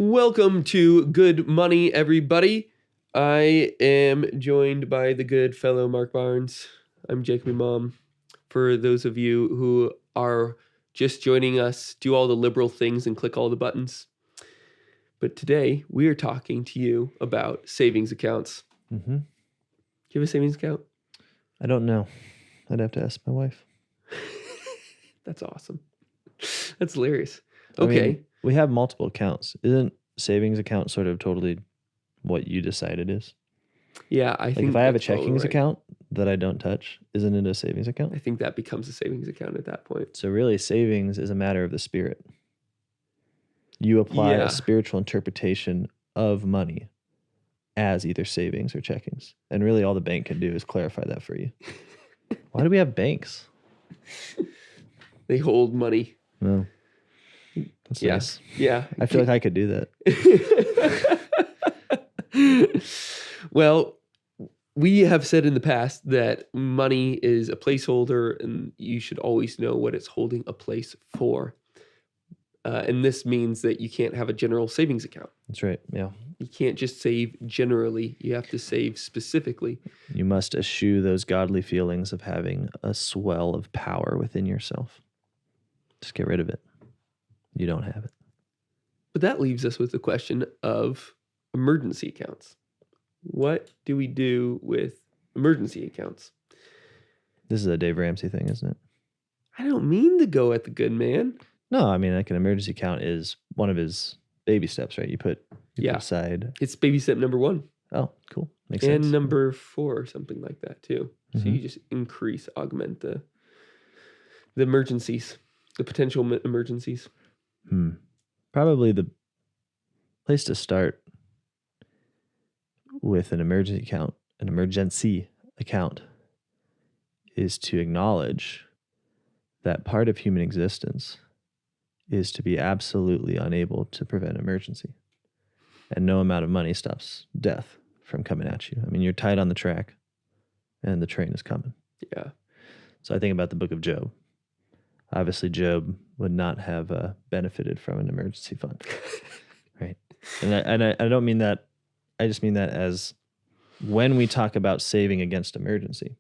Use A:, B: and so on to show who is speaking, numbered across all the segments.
A: Welcome to Good Money, everybody. I am joined by the good fellow Marc Barnes. I'm Jacob Imam. For those of you who are just joining us, do all the liberal things and click all the buttons. But today we are talking to you about savings accounts.
B: Mm-hmm.
A: Do you have a savings account?
B: I don't know. I'd have to ask my wife.
A: That's awesome. That's hilarious.
B: I mean, we have multiple accounts. Isn't savings account sort of totally what you decide it is?
A: Yeah, I think
B: if I have a
A: that's totally
B: checkings
A: right.
B: account that I don't touch, isn't it a savings account?
A: I think that becomes a savings account at that point.
B: So really, savings is a matter of the spirit. You apply
A: Yeah.
B: a spiritual interpretation of money as either savings or checkings. And really all the bank can do is clarify that for you. Why do we have banks?
A: They hold money.
B: No. That's nice.
A: Yeah.
B: I feel like I could do that.
A: Well, we have said in the past that money is a placeholder and you should always know what it's holding a place for. And this means that you can't have a general savings account.
B: That's right. Yeah.
A: You can't just save generally. You have to save specifically.
B: You must eschew those godly feelings of having a swell of power within yourself. Just get rid of it. You don't have it.
A: But that leaves us with the question of emergency accounts. What do we do with emergency accounts?
B: This is a Dave Ramsey thing, isn't it?
A: I don't mean to go at the good man.
B: No, I mean, like an emergency account is one of his baby steps, right? You put aside.
A: It's baby step number 1.
B: Oh, cool. Makes
A: and
B: sense.
A: number 4 or something like that too. So
B: Mhm.
A: you just augment the emergencies, the potential emergencies.
B: Probably the place to start with an emergency account is to acknowledge that part of human existence is to be absolutely unable to prevent emergency. And no amount of money stops death from coming at you. I mean, you're tied on the track and the train is coming.
A: Yeah.
B: So I think about the book of Job. Obviously, Job would not have benefited from an emergency fund, right? And I don't mean that. I just mean that as when we talk about saving against emergency,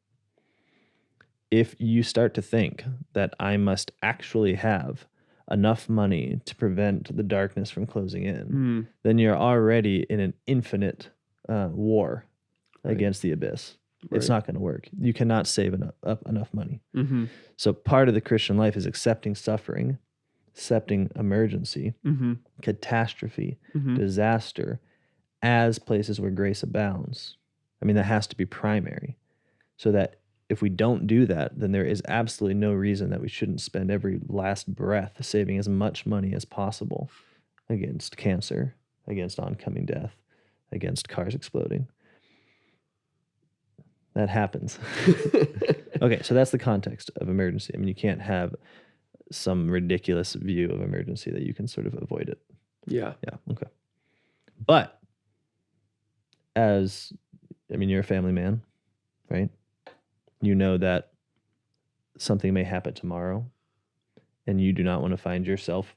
B: if you start to think that I must actually have enough money to prevent the darkness from closing in, then you're already in an infinite war against the abyss. Right. It's not going to work. You cannot save up enough money.
A: Mm-hmm.
B: So part of the Christian life is accepting suffering, accepting emergency, catastrophe, disaster as places where grace abounds. I mean, that has to be primary. So that if we don't do that, then there is absolutely no reason that we shouldn't spend every last breath saving as much money as possible against cancer, against oncoming death, against cars exploding. That happens. Okay, so that's the context of emergency. I mean, you can't have some ridiculous view of emergency that you can sort of avoid it.
A: Yeah.
B: Yeah, okay. But you're a family man, right? You know that something may happen tomorrow, and you do not want to find yourself,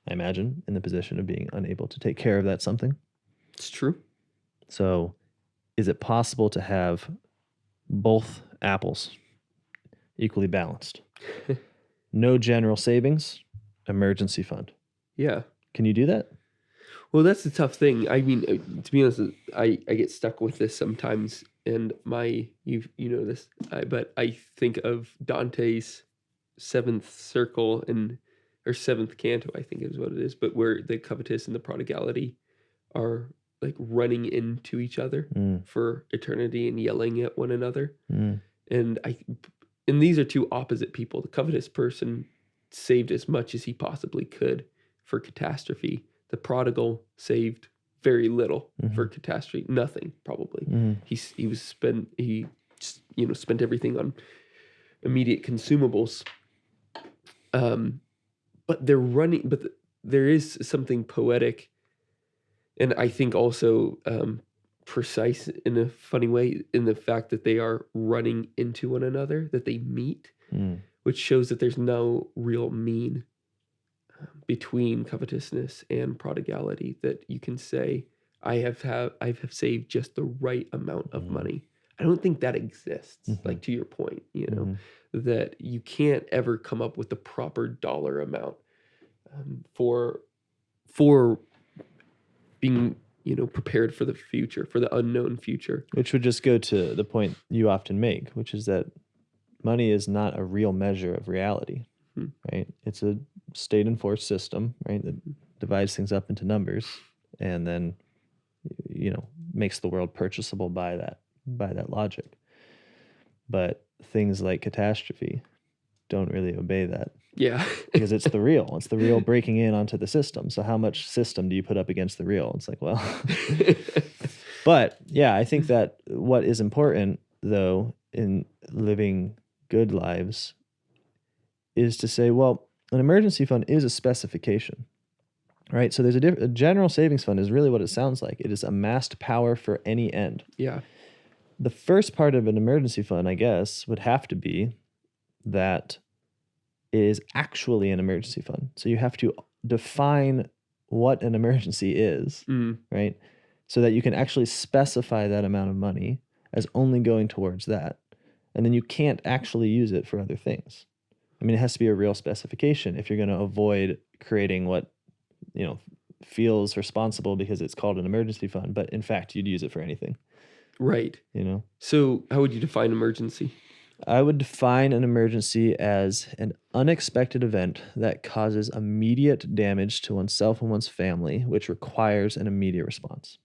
B: I imagine, in the position of being unable to take care of that something.
A: It's true.
B: So is it possible to have both apples equally balanced? No general savings, emergency fund.
A: Yeah.
B: Can you do that?
A: Well, that's the tough thing. I mean, to be honest, I get stuck with this sometimes, and you know this, but I think of Dante's seventh circle or seventh canto, I think is what it is, but where the covetous and the prodigality are like running into each other for eternity and yelling at one another. And these are two opposite people. The covetous person saved as much as he possibly could for catastrophe. The prodigal saved very little for catastrophe, nothing probably. He spent everything on immediate consumables. But they're running. But there is something poetic, and I think also precise in a funny way in the fact that they are running into one another, that they meet, which shows that there's no real mean between covetousness and prodigality, that you can say, I have saved just the right amount of money. I don't think that exists. Like, to your point, that you can't ever come up with the proper dollar amount for being prepared for the future, for the unknown future.
B: Which would just go to the point you often make, which is that money is not a real measure of reality, right? It's a state enforced system, right, that divides things up into numbers and then makes the world purchasable by that logic. But things like catastrophe don't really obey that.
A: Yeah.
B: Because it's the real breaking in onto the system. So how much system do you put up against the real? It's like, well, but yeah, I think that what is important though in living good lives is to say, well, an emergency fund is a specification, right? So there's a general savings fund is really what it sounds like. It is amassed power for any end.
A: Yeah.
B: The first part of an emergency fund, I guess, would have to be that it is actually an emergency fund. So you have to define what an emergency is, right? So that you can actually specify that amount of money as only going towards that. And then you can't actually use it for other things. I mean, it has to be a real specification if you're going to avoid creating what, feels responsible because it's called an emergency fund, but in fact, you'd use it for anything.
A: Right. So how would you define emergency?
B: I would define an emergency as an unexpected event that causes immediate damage to oneself and one's family, which requires an immediate response.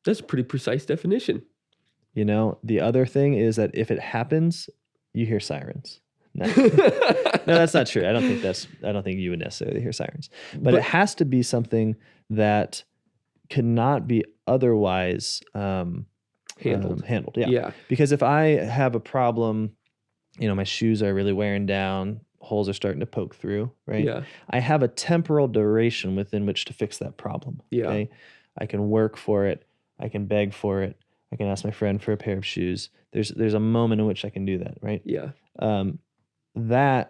A: That's a pretty precise definition.
B: The other thing is that if it happens, you hear sirens. No, that's not true. I don't think you would necessarily hear sirens. But it has to be something that could not be otherwise handled. Yeah. Because if I have a problem, my shoes are really wearing down, holes are starting to poke through, right?
A: Yeah.
B: I have a temporal duration within which to fix that problem.
A: Yeah.
B: Okay? I can work for it. I can beg for it. I can ask my friend for a pair of shoes. There's a moment in which I can do that, right?
A: Yeah.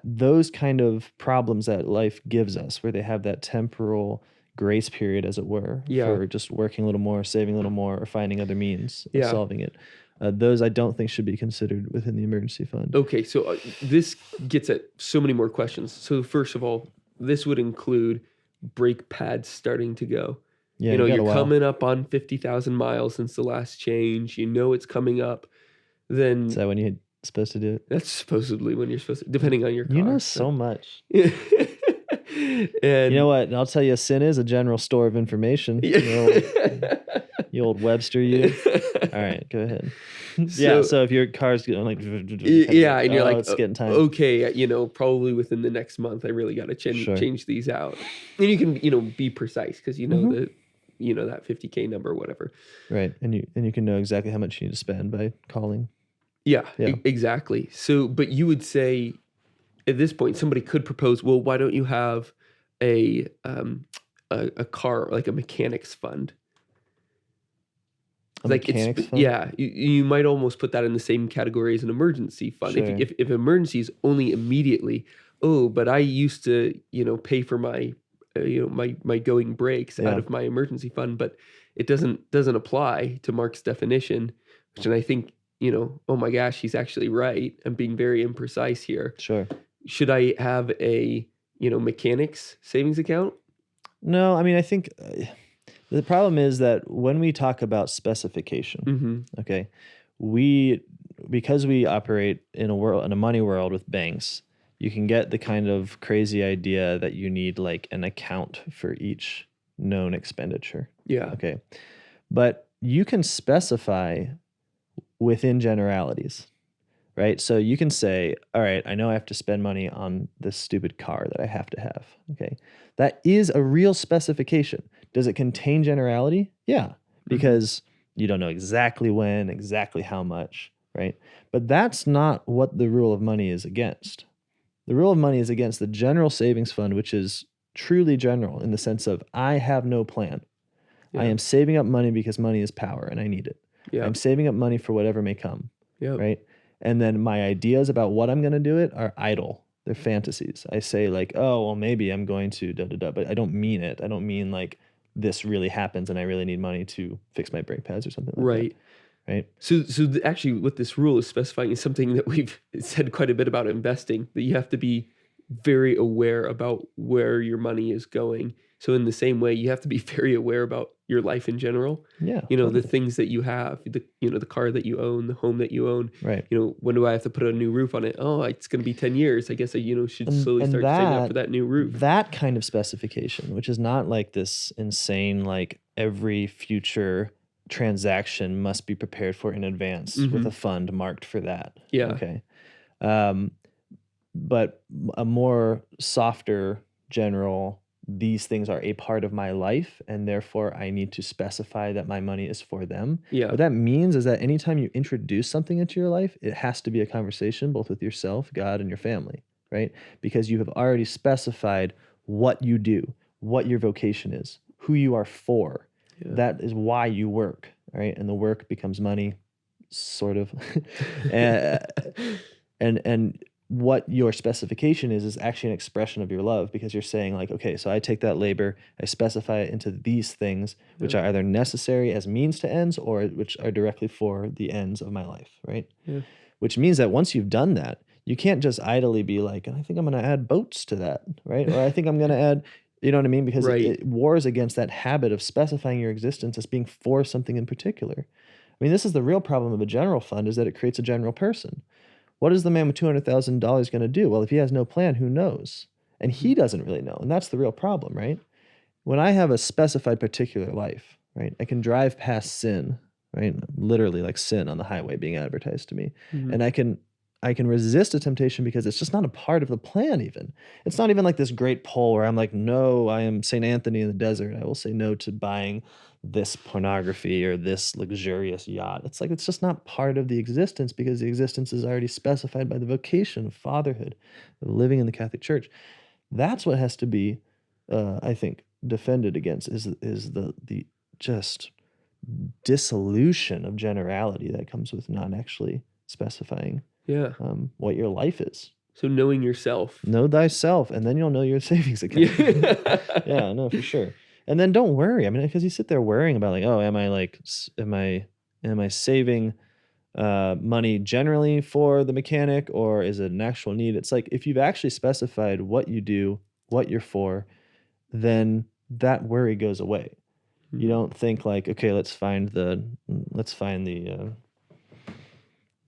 B: Those kind of problems that life gives us, where they have that temporal grace period, as it were, for just working a little more, saving a little more, or finding other means of solving it. Those I don't think should be considered within the emergency fund.
A: Okay, so this gets at so many more questions. So first of all, this would include brake pads starting to go.
B: Yeah,
A: you're coming up on 50,000 miles since the last change. It's coming up. Then
B: is that when you're supposed to do it?
A: That's supposedly when you're supposed to, depending on your car.
B: So much.
A: And
B: you know what? And I'll tell you, sin is a general store of information. You old Webster, you. All right, go ahead. So if your car's getting like,
A: and you're like,
B: it's getting time.
A: Okay, probably within the next month, I really got to change these out. And you can, be precise because that 50K number or whatever.
B: Right, and you can know exactly how much you need to spend by calling.
A: Yeah. Exactly. So, but you would say, at this point, somebody could propose, well, why don't you have a car, like a mechanics fund?
B: Fund?
A: Yeah, you might almost put that in the same category as an emergency fund.
B: Sure.
A: If emergency is only immediately, but I used to, pay for my, my going breaks out of my emergency fund, but it doesn't apply to Marc's definition, and I think, oh my gosh, he's actually right. I'm being very imprecise here.
B: Sure.
A: Should I have a, mechanics savings account?
B: No, I mean, I think the problem is that when we talk about specification, okay, because we operate in a money world with banks, you can get the kind of crazy idea that you need like an account for each known expenditure.
A: Yeah.
B: Okay. But you can specify within generalities, right? So you can say, all right, I know I have to spend money on this stupid car that I have to have. Okay. That is a real specification. Does it contain generality? Yeah, because you don't know exactly when, exactly how much, right? But that's not what the rule of money is against. The rule of money is against the general savings fund, which is truly general in the sense of I have no plan. Yeah. I am saving up money because money is power and I need it. Yeah. I'm saving up money for whatever may come, right? And then my ideas about what I'm going to do it are idle. They're fantasies. I say like, oh, well, maybe I'm going to da da da, but I don't mean it. I don't mean like this really happens and I really need money to fix my brake pads or something like
A: Right.
B: that. Right.
A: So actually, what this rule is specifying is something that we've said quite a bit about investing, that you have to be very aware about where your money is going. So in the same way, you have to be very aware about your life in general.
B: Yeah.
A: The
B: totally.
A: things that you have, the car that you own, the home that you own.
B: Right.
A: When do I have to put a new roof on it? Oh, it's going to be 10 years. I guess I, should slowly
B: And
A: start saving up for that new roof.
B: That kind of specification, which is not like this insane, like every future transaction must be prepared for in advance with a fund marked for that.
A: Yeah.
B: Okay. But a more softer general, these things are a part of my life and therefore I need to specify that my money is for them.
A: Yeah.
B: What that means is that anytime you introduce something into your life, it has to be a conversation both with yourself, God, and your family, right? Because you have already specified what you do, what your vocation is, who you are for.
A: Yeah.
B: That is why you work, right? And the work becomes money, sort of. and what your specification is actually an expression of your love, because you're saying like, okay, so I take that labor, I specify it into these things, which are either necessary as means to ends or which are directly for the ends of my life, right?
A: Yeah.
B: Which means that once you've done that, you can't just idly be like, I think I'm going to add boats to that, right? Or I think I'm going to add, you know what I mean? Because it wars against that habit of specifying your existence as being for something in particular. I mean, this is the real problem of a general fund, is that it creates a general person. What is the man with $200,000 going to do? Well, if he has no plan, who knows? And he doesn't really know. And that's the real problem, right? When I have a specified particular life, right, I can drive past sin, right? Literally like sin on the highway being advertised to me. And I can resist a temptation because it's just not a part of the plan even. It's not even like this great poll where I'm like, no, I am St. Anthony in the desert. I will say no to buying this pornography or this luxurious yacht. It's like, it's just not part of the existence because the existence is already specified by the vocation of fatherhood, of living in the Catholic Church. That's what has to be, I think, defended against is the just dissolution of generality that comes with not actually specifying what your life is.
A: So knowing yourself.
B: Know thyself, and then you'll know your savings account. Yeah, no, for sure. And then don't worry. I mean, because you sit there worrying about like, oh, am I saving money generally for the mechanic, or is it an actual need? It's like if you've actually specified what you do, what you're for, then that worry goes away. You don't think like, okay, let's find the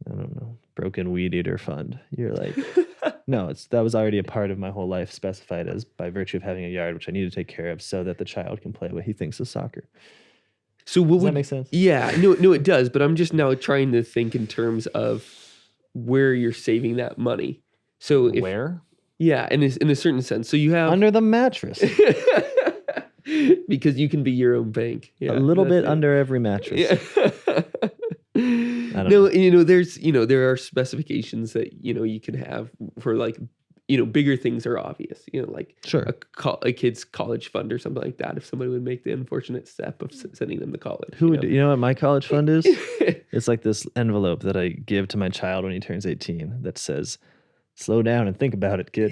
B: I don't know, broken weed eater fund. You're like, no, that was already a part of my whole life, specified as by virtue of having a yard, which I need to take care of so that the child can play what he thinks is soccer.
A: So
B: does that make sense?
A: Yeah, no, it does. But I'm just now trying to think in terms of where you're saving that money. So
B: where?
A: Yeah, in a certain sense. So you have
B: under the mattress.
A: Because you can be your own bank. Yeah,
B: a little bit under every mattress.
A: Yeah. There are specifications that you can have for like bigger things are obvious. Like
B: sure,
A: a kid's college fund or something like that. If somebody would make the unfortunate step of sending them to college,
B: who would you know what my college fund is? It's like this envelope that I give to my child when he turns 18 that says, "Slow down and think about it, kid."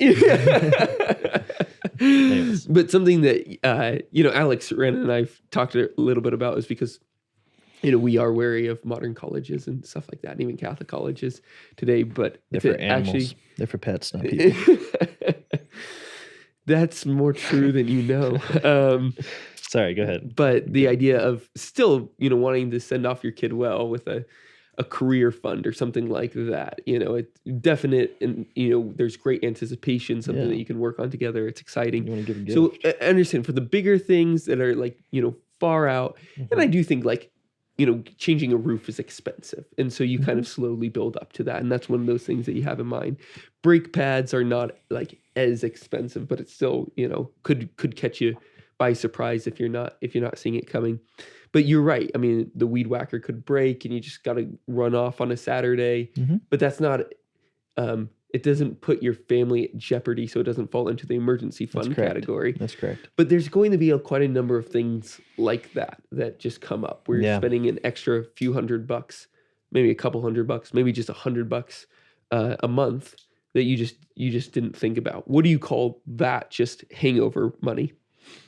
A: But something that Alex Wren and I've talked a little bit about is because we are wary of modern colleges and stuff like that, and even Catholic colleges today. But
B: they're for animals. They're for pets, not people.
A: That's more true than you know.
B: Sorry, go ahead.
A: But the idea of still wanting to send off your kid well with a career fund or something like that, it's definite, and there's great anticipation, something that you can work on together. It's exciting.
B: You want to give a gift.
A: So I understand for the bigger things that are like far out, and I do think like changing a roof is expensive, and so you kind of slowly build up to that, and that's one of those things that you have in mind. Brake pads are not like as expensive, but it's still could catch you by surprise if you're not seeing it coming. But you're right. I mean, the weed whacker could break and you just got to run off on a Saturday. But that's not, it doesn't put your family at jeopardy, so it doesn't fall into the emergency fund category.
B: That's correct.
A: But there's going to be quite a number of things like that just come up where you're spending an extra few $100, maybe a couple $100, maybe just $100 a month that you just didn't think about? What do you call that? Just hangover money?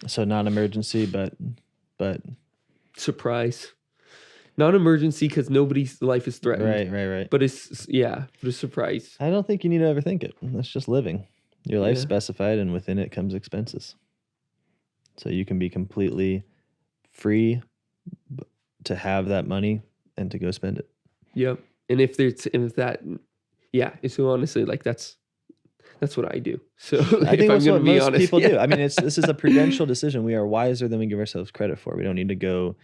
B: So non-emergency, but
A: Surprise. Non-emergency because nobody's life is threatened.
B: right.
A: But it's a surprise.
B: I don't think you need to overthink it. That's just living. Your life's
A: Yeah.
B: specified, and within it comes expenses. So you can be completely free to have that money and to go spend it.
A: Yep. And so honestly, like that's what I do. So
B: I think that's what most people do.
A: yeah.
B: I mean, this is a prudential decision. We are wiser than we give ourselves credit for. We don't need to go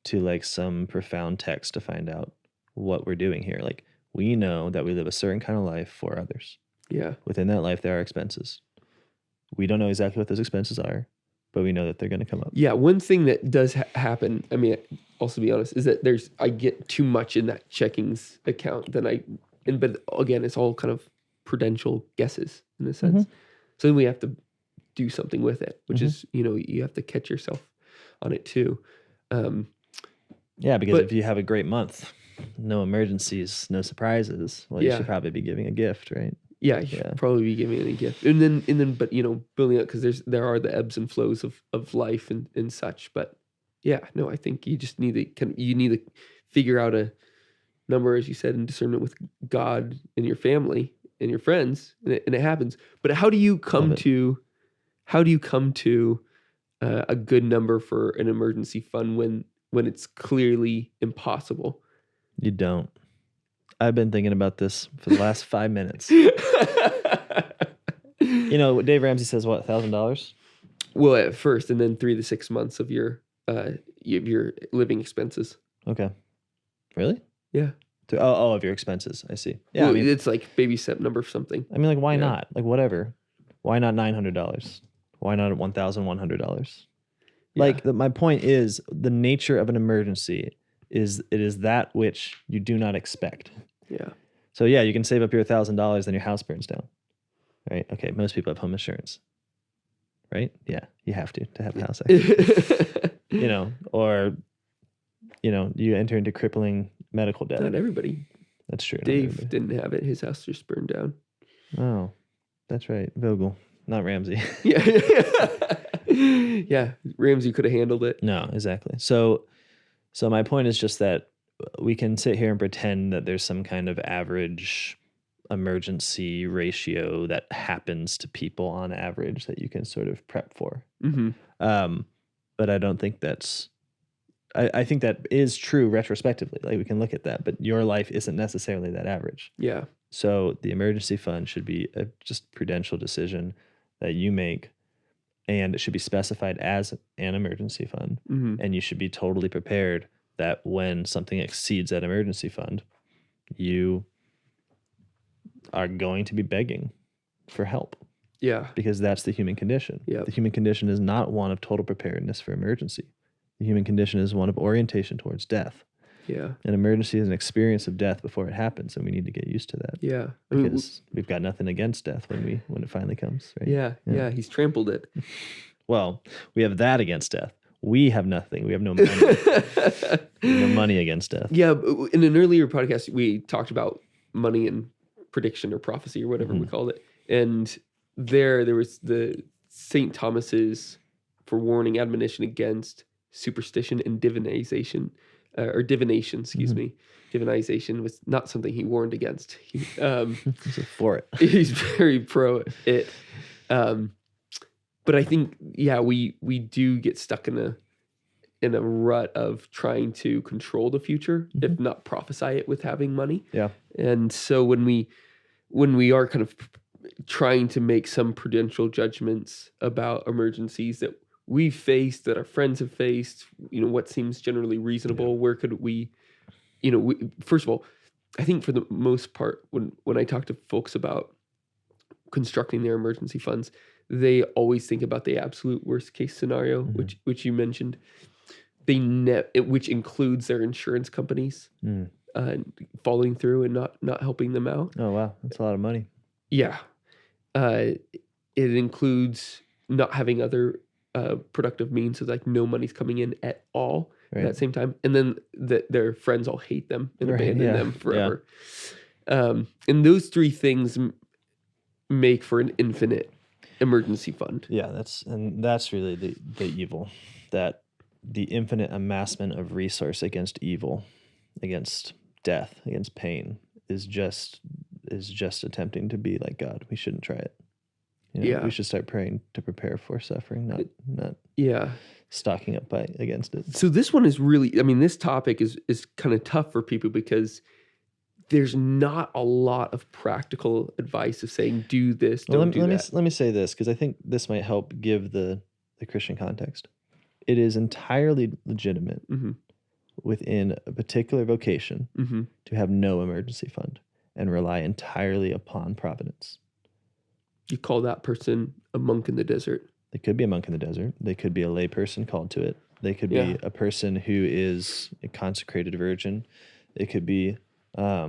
B: to like some profound text to find out what we're doing here. Like, we know that we live a certain kind of life for others.
A: Yeah.
B: Within that life, there are expenses. We don't know exactly what those expenses are, but we know that they're going to come up.
A: Yeah. One thing that does happen, I mean, also be honest, is that I get too much in that checkings account but again, it's all kind of prudential guesses in a sense. So then we have to do something with it, which is, you have to catch yourself on it too.
B: Because if you have a great month, no emergencies, no surprises, well, you should probably be giving a gift, right?
A: Yeah, you should probably be giving it a gift. And then, but building up, because there are the ebbs and flows of life and such. But yeah, no, I think you just need to figure out a number, as you said, in discernment with God and your family and your friends, and it happens. But how do you come to a good number for an emergency fund when it's clearly impossible?
B: You don't. I've been thinking about this for the last 5 minutes. Dave Ramsey says what, $1,000?
A: Well, at first, and then 3 to 6 months of your living expenses.
B: Okay. Really?
A: Yeah.
B: Of your expenses. I see. Yeah.
A: Well, it's like baby step number something.
B: I mean, like, why not? Like, whatever. Why not $900? Why not $1,100?
A: Yeah.
B: Like, my point is, the nature of an emergency is that which you do not expect.
A: Yeah.
B: So yeah, you can save up your $1,000, then your house burns down. Right? Okay, most people have home insurance. Right? Yeah, you have to have a house accident. Or you enter into crippling medical debt.
A: Not everybody.
B: That's true.
A: Dave didn't have it. His house just burned down.
B: Oh, that's right. Vogel, not Ramsey.
A: Yeah. Yeah. Ramsey could have handled it.
B: No, exactly. So my point is just that we can sit here and pretend that there's some kind of average emergency ratio that happens to people on average that you can sort of prep for.
A: Mm-hmm.
B: But I don't think that's... I think that is true retrospectively. Like, we can look at that, but your life isn't necessarily that average.
A: Yeah.
B: So the emergency fund should be a just prudential decision that you make, and it should be specified as an emergency fund.
A: Mm-hmm.
B: And you should be totally prepared that when something exceeds that emergency fund, you are going to be begging for help.
A: Yeah.
B: Because that's the human condition.
A: Yep.
B: The human condition is not one of total preparedness for emergency. The human condition is one of orientation towards death.
A: Yeah.
B: An emergency is an experience of death before it happens, and we need to get used to that.
A: Yeah.
B: Because we've got nothing against death when it finally comes, right?
A: Yeah. He's trampled it.
B: Well, we have that against death. We have nothing. We have no money. We have no money against death.
A: Yeah. In an earlier podcast, we talked about money and prediction or prophecy or whatever we called it. And there was the St. Thomas's forewarning admonition against superstition and divination, excuse me. Divinization was not something he warned against. He's
B: for it.
A: He's very pro it. But I think, we do get stuck in a rut of trying to control the future, if not prophesy it with having money.
B: Yeah.
A: And so when we are kind of trying to make some prudential judgments about emergencies that we've faced, that our friends have faced, what seems generally reasonable, where could we, first of all, I think for the most part, when I talk to folks about constructing their emergency funds, they always think about the absolute worst case scenario, which you mentioned. Which includes their insurance companies following through and not helping them out.
B: Oh wow, that's a lot of money.
A: Yeah, it includes not having other productive means, so like no money's coming in at all at that same time, and then their friends all hate them and abandon them forever. And those three things make for an infinite emergency fund.
B: Yeah, that's really the evil, that the infinite amassment of resource against evil, against death, against pain is just attempting to be like God. We shouldn't try it.
A: Yeah.
B: We should start praying to prepare for suffering, not
A: Yeah.
B: stocking up against it.
A: So this one is really, I mean, this topic is kind of tough for people because there's not a lot of practical advice of saying, do this, don't do that.
B: Let me say this, because I think this might help give the Christian context. It is entirely legitimate within a particular vocation to have no emergency fund and rely entirely upon providence.
A: You call that person a monk in the desert.
B: They could be a monk in the desert. They could be a lay person called to it. They could be a person who is a consecrated virgin. It could be a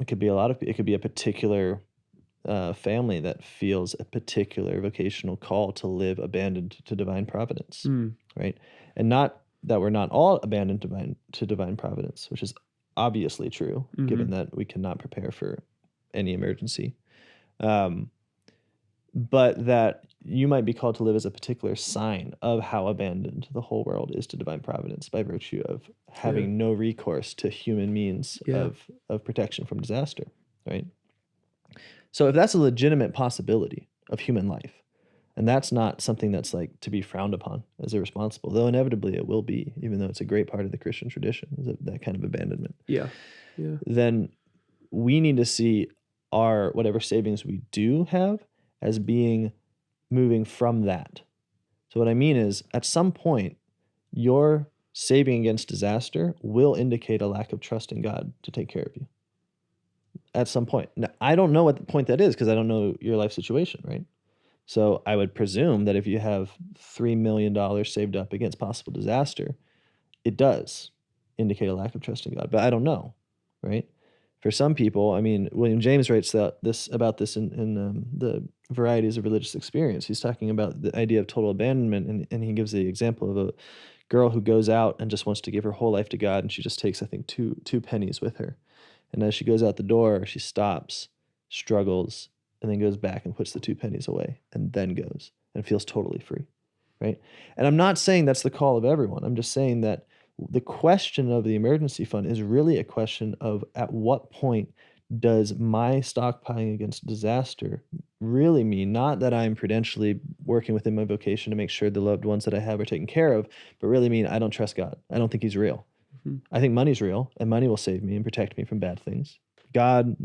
B: lot of. It could be a particular family that feels a particular vocational call to live abandoned to divine providence, right? And not that we're not all abandoned to divine providence, which is obviously true, given that we cannot prepare for any emergency. But that you might be called to live as a particular sign of how abandoned the whole world is to divine providence by virtue of having no recourse to human means of protection from disaster, right? So if that's a legitimate possibility of human life, and that's not something that's like to be frowned upon as irresponsible, though inevitably it will be, even though it's a great part of the Christian tradition, is that kind of abandonment. Yeah. Then we need to see our whatever savings we do have as being moving from that. So what I mean is, at some point, your saving against disaster will indicate a lack of trust in God to take care of you. At some point. Now, I don't know what the point that is because I don't know your life situation, right? So I would presume that if you have $3 million saved up against possible disaster, it does indicate a lack of trust in God. But I don't know, right? For some people, I mean, William James writes about this in the Varieties of Religious Experience. He's talking about the idea of total abandonment, and he gives the example of a girl who goes out and just wants to give her whole life to God, and she just takes, I think, two pennies with her. And as she goes out the door, she stops, struggles, and then goes back and puts the 2 pennies away, and then goes and feels totally free, right? And I'm not saying that's the call of everyone. I'm just saying that the question of the emergency fund is really a question of at what point does my stockpiling against disaster really mean not that I'm prudentially working within my vocation to make sure the loved ones that I have are taken care of, but really mean I don't trust God. I don't think he's real. I think money's real, and money will save me and protect me from bad things. God,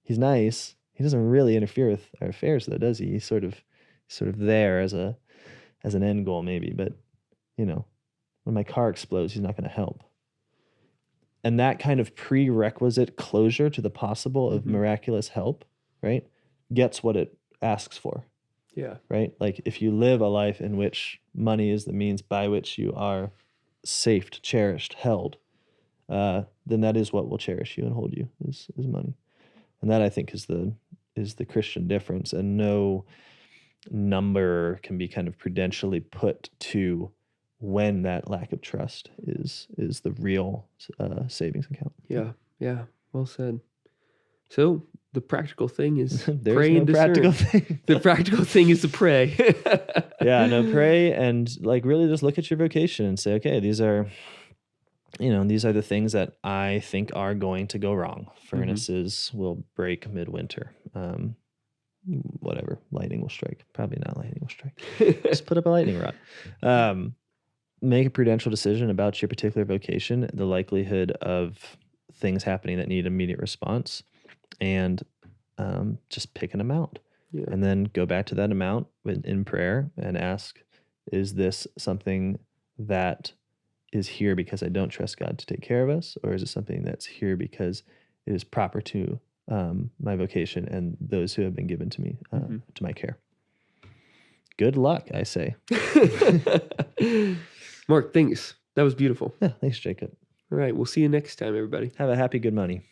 B: he's nice. He doesn't really interfere with our affairs, though, does he? He's sort of there as an end goal, maybe. But when my car explodes, he's not going to help. And that kind of prerequisite closure to the possible of miraculous help, right, gets what it asks for. Yeah. Right? Like if you live a life in which money is the means by which you are saved, cherished, held, then that is what will cherish you and hold you is money. And that, I think, is the Christian difference. And no number can be kind of prudentially put to when that lack of trust is the real savings account. Yeah, well said. So the practical thing is pray and discern. Practical thing. The practical thing is to pray. Pray and really just look at your vocation and say, okay, these are the things that I think are going to go wrong. Furnaces will break midwinter. Whatever, lightning will strike. Probably not lightning will strike. Just put up a lightning rod. Make a prudential decision about your particular vocation, the likelihood of things happening that need immediate response, and just pick an amount. Yeah. And then go back to that amount in prayer and ask, is this something that is here because I don't trust God to take care of us, or is it something that's here because it is proper to my vocation and those who have been given to me, to my care? Good luck, I say. Mark, thanks. That was beautiful. Yeah, thanks, Jacob. All right, we'll see you next time, everybody. Have a happy good money.